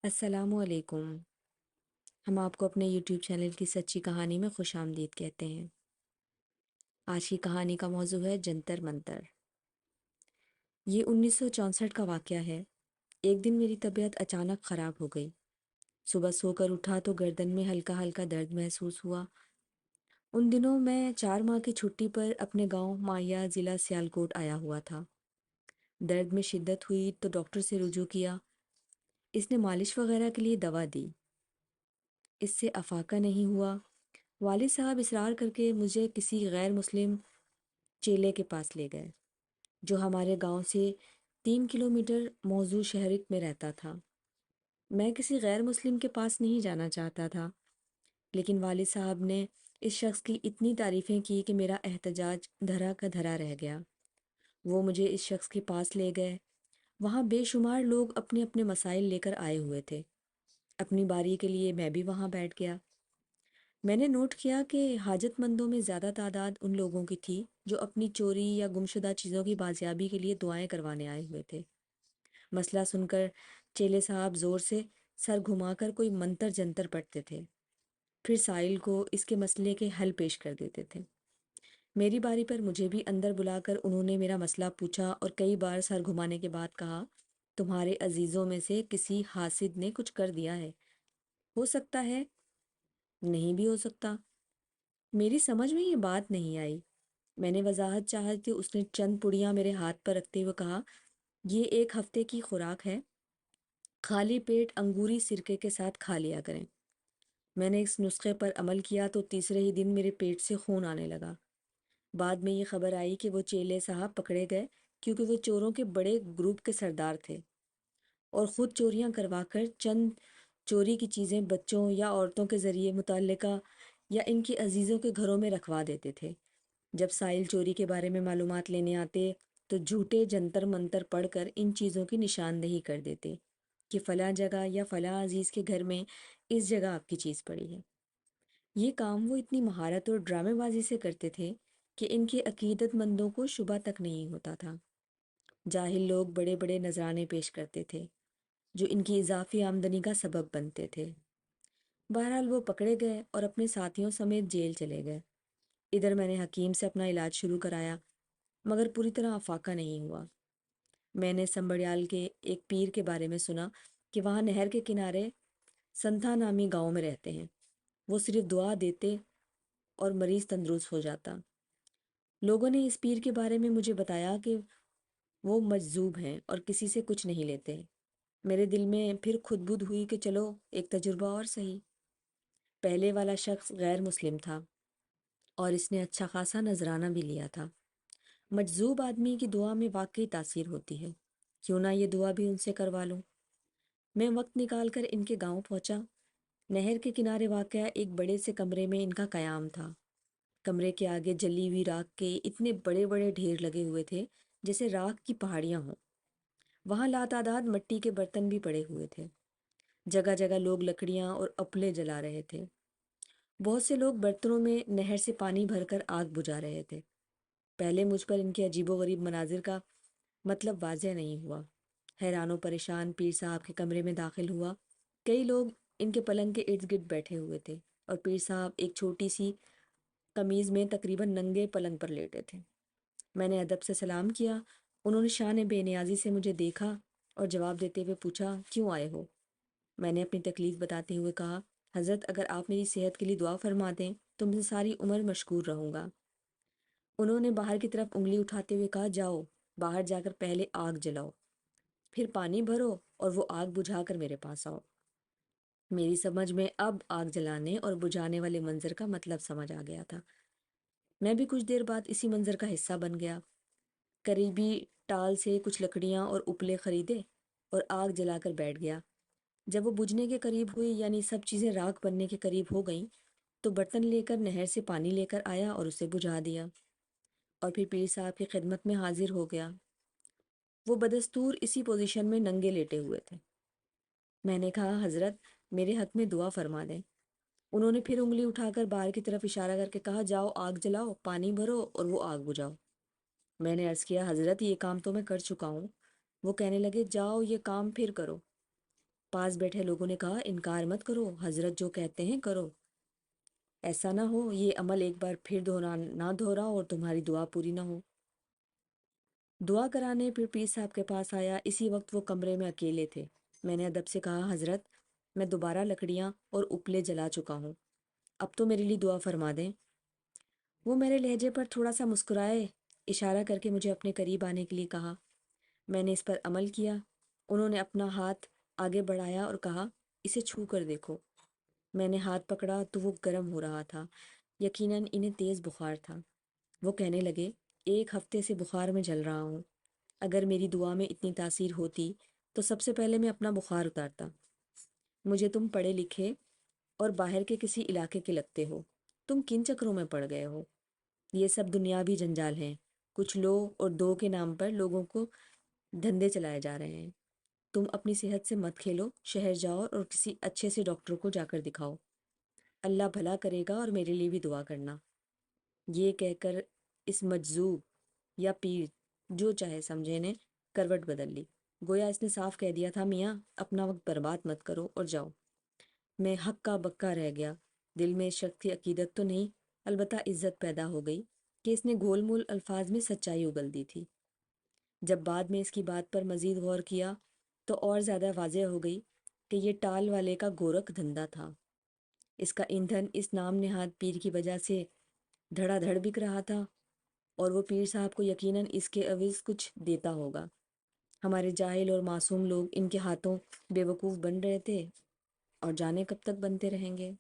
السلام علیکم۔ ہم آپ کو اپنے یوٹیوب چینل کی سچی کہانی میں خوش آمدید کہتے ہیں۔ آج کی کہانی کا موضوع ہے جنتر منتر۔ یہ 1964 کا واقعہ ہے۔ ایک دن میری طبیعت اچانک خراب ہو گئی۔ صبح سو کر اٹھا تو گردن میں ہلکا ہلکا درد محسوس ہوا۔ ان دنوں میں 4 ماہ کی چھٹی پر اپنے گاؤں ماہیا ضلع سیالکوٹ آیا ہوا تھا۔ درد میں شدت ہوئی تو ڈاکٹر سے رجوع کیا۔ اس نے مالش وغیرہ کے لیے دوا دی۔ اس سے افاقہ نہیں ہوا۔ والد صاحب اصرار کر کے مجھے کسی غیر مسلم چیلے کے پاس لے گئے جو ہمارے گاؤں سے 3 کلومیٹر موضوع شہر میں رہتا تھا۔ میں کسی غیر مسلم کے پاس نہیں جانا چاہتا تھا، لیکن والد صاحب نے اس شخص کی اتنی تعریفیں کی کہ میرا احتجاج دھرا کا دھرا رہ گیا۔ وہ مجھے اس شخص کے پاس لے گئے۔ وہاں بے شمار لوگ اپنے اپنے مسائل لے کر آئے ہوئے تھے۔ اپنی باری کے لیے میں بھی وہاں بیٹھ گیا۔ میں نے نوٹ کیا کہ حاجت مندوں میں زیادہ تعداد ان لوگوں کی تھی جو اپنی چوری یا گمشدہ چیزوں کی بازیابی کے لیے دعائیں کروانے آئے ہوئے تھے۔ مسئلہ سن کر چیلے صاحب زور سے سر گھما کر کوئی منتر جنتر پڑھتے تھے، پھر سائل کو اس کے مسئلے کے حل پیش کر دیتے تھے۔ میری باری پر مجھے بھی اندر بلا کر انہوں نے میرا مسئلہ پوچھا اور کئی بار سر گھمانے کے بعد کہا، تمہارے عزیزوں میں سے کسی حاسد نے کچھ کر دیا ہے، ہو سکتا ہے نہیں بھی ہو سکتا۔ میری سمجھ میں یہ بات نہیں آئی۔ میں نے وضاحت چاہی کہ اس نے چند پڑیاں میرے ہاتھ پر رکھتے ہوئے کہا، یہ 1 ہفتے کی خوراک ہے، خالی پیٹ انگوری سرکے کے ساتھ کھا لیا کریں۔ میں نے اس نسخے پر عمل کیا تو تیسرے ہی دن میرے پیٹ سے خون آنے لگا۔ بعد میں یہ خبر آئی کہ وہ چیلے صاحب پکڑے گئے کیونکہ وہ چوروں کے بڑے گروپ کے سردار تھے اور خود چوریاں کروا کر چند چوری کی چیزیں بچوں یا عورتوں کے ذریعے متعلقہ یا ان کی عزیزوں کے گھروں میں رکھوا دیتے تھے۔ جب سائل چوری کے بارے میں معلومات لینے آتے تو جھوٹے جنتر منتر پڑھ کر ان چیزوں کی نشاندہی کر دیتے کہ فلاں جگہ یا فلاں عزیز کے گھر میں اس جگہ آپ کی چیز پڑی ہے۔ یہ کام وہ اتنی مہارت اور ڈرامے بازی سے کرتے تھے کہ ان کے عقیدت مندوں کو شبہ تک نہیں ہوتا تھا۔ جاہل لوگ بڑے بڑے نذرانے پیش کرتے تھے جو ان کی اضافی آمدنی کا سبب بنتے تھے۔ بہرحال وہ پکڑے گئے اور اپنے ساتھیوں سمیت جیل چلے گئے۔ ادھر میں نے حکیم سے اپنا علاج شروع کرایا، مگر پوری طرح افاقہ نہیں ہوا۔ میں نے سنبڑیال کے ایک پیر کے بارے میں سنا کہ وہاں نہر کے کنارے سنتھا نامی گاؤں میں رہتے ہیں۔ وہ صرف دعا دیتے اور مریض تندرست ہو جاتا۔ لوگوں نے اس پیر کے بارے میں مجھے بتایا کہ وہ مجذوب ہیں اور کسی سے کچھ نہیں لیتے۔ میرے دل میں پھر خود بدھ ہوئی کہ چلو ایک تجربہ اور صحیح۔ پہلے والا شخص غیر مسلم تھا اور اس نے اچھا خاصا نذرانہ بھی لیا تھا۔ مجذوب آدمی کی دعا میں واقعی تاثیر ہوتی ہے، کیوں نہ یہ دعا بھی ان سے کروا لوں۔ میں وقت نکال کر ان کے گاؤں پہنچا۔ نہر کے کنارے واقع ایک بڑے سے کمرے میں ان کا قیام تھا۔ کمرے کے آگے جلی ہوئی راکھ کے اتنے بڑے بڑے ڈھیر لگے ہوئے تھے جیسے راکھ کی پہاڑیاں ہوں۔ وہاں لاتعداد مٹی کے برتن بھی پڑے ہوئے تھے۔ جگہ جگہ لوگ لکڑیاں اور اپلے جلا رہے تھے۔ بہت سے لوگ برتنوں میں نہر سے پانی بھر کر آگ بجھا رہے تھے۔ پہلے مجھ پر ان کے عجیب و غریب مناظر کا مطلب واضح نہیں ہوا۔ حیران و پریشان پیر صاحب کے کمرے میں داخل ہوا۔ کئی لوگ ان کے پلنگ کے ارد گرد بیٹھے ہوئے تھے اور پیر صاحب ایک چھوٹی سی قمیض میں تقریباً ننگے پلنگ پر لیٹے تھے۔ میں نے ادب سے سلام کیا۔ انہوں نے شان بے نیازی سے مجھے دیکھا اور جواب دیتے ہوئے پوچھا، کیوں آئے ہو؟ میں نے اپنی تکلیف بتاتے ہوئے کہا، حضرت اگر آپ میری صحت کے لیے دعا فرما دیں تو میں ساری عمر مشکور رہوں گا۔ انہوں نے باہر کی طرف انگلی اٹھاتے ہوئے کہا، جاؤ باہر جا کر پہلے آگ جلاؤ، پھر پانی بھرو اور وہ آگ بجھا کر میرے پاس آؤ۔ میری سمجھ میں اب آگ جلانے اور بجھانے والے منظر کا مطلب سمجھ آ گیا تھا۔ میں بھی کچھ دیر بعد اسی منظر کا حصہ بن گیا۔ قریبی ٹال سے کچھ لکڑیاں اور اپلے خریدے اور آگ جلا کر بیٹھ گیا۔ جب وہ بجھنے کے قریب ہوئی، یعنی سب چیزیں راکھ بننے کے قریب ہو گئیں، تو برتن لے کر نہر سے پانی لے کر آیا اور اسے بجھا دیا اور پھر پیر صاحب کی خدمت میں حاضر ہو گیا۔ وہ بدستور اسی پوزیشن میں ننگے لیٹے ہوئے تھے۔ میں نے کہا، حضرت میرے حق میں دعا فرما دیں۔ انہوں نے پھر انگلی اٹھا کر باہر کی طرف اشارہ کر کے کہا، جاؤ آگ جلاؤ، پانی بھرو اور وہ آگ بجھاؤ۔ میں نے عرض کیا، حضرت یہ کام تو میں کر چکا ہوں۔ وہ کہنے لگے، جاؤ یہ کام پھر کرو۔ پاس بیٹھے لوگوں نے کہا انکار مت کرو، حضرت جو کہتے ہیں کرو، ایسا نہ ہو یہ عمل ایک بار پھر نہ دہرا اور تمہاری دعا پوری نہ ہو۔ دعا کرانے پھر پیر صاحب کے پاس آیا۔ اسی وقت وہ کمرے میں اکیلے تھے۔ میں نے ادب سے کہا حضرت میں دوبارہ لکڑیاں اور اپلے جلا چکا ہوں، اب تو میرے لیے دعا فرما دیں۔ وہ میرے لہجے پر تھوڑا سا مسکرائے، اشارہ کر کے مجھے اپنے قریب آنے کے لیے کہا۔ میں نے اس پر عمل کیا۔ انہوں نے اپنا ہاتھ آگے بڑھایا اور کہا اسے چھو کر دیکھو۔ میں نے ہاتھ پکڑا تو وہ گرم ہو رہا تھا، یقیناً انہیں تیز بخار تھا۔ وہ کہنے لگے 1 ہفتے سے بخار میں جل رہا ہوں، اگر میری دعا میں اتنی تاثیر ہوتی تو سب سے پہلے میں اپنا بخار اتارتا۔ مجھے تم پڑھے لکھے اور باہر کے کسی علاقے کے لگتے ہو، تم کن چکروں میں پڑ گئے ہو؟ یہ سب دنیاوی جنجال ہیں، کچھ لو اور دو کے نام پر لوگوں کو دھندے چلائے جا رہے ہیں۔ تم اپنی صحت سے مت کھیلو، شہر جاؤ اور کسی اچھے سے ڈاکٹر کو جا کر دکھاؤ، اللہ بھلا کرے گا، اور میرے لیے بھی دعا کرنا۔ یہ کہہ کر اس مجذوب یا پیر جو چاہے سمجھے نے کروٹ بدل لی، گویا اس نے صاف کہہ دیا تھا میاں اپنا وقت برباد مت کرو اور جاؤ۔ میں ہکا بکا رہ گیا۔ دل میں اس شخص کی عقیدت تو نہیں، البتہ عزت پیدا ہو گئی کہ اس نے گول مول الفاظ میں سچائی اگل دی تھی۔ جب بعد میں اس کی بات پر مزید غور کیا تو اور زیادہ واضح ہو گئی کہ یہ ٹال والے کا گورکھ دھندا تھا۔ اس کا ایندھن اس نام نہاد پیر کی وجہ سے دھڑا دھڑ بک رہا تھا، اور وہ پیر صاحب کو یقیناً اس کے عوض کچھ دیتا ہوگا۔ ہمارے جاہل اور معصوم لوگ ان کے ہاتھوں بے وقوف بن رہے تھے، اور جانے کب تک بنتے رہیں گے۔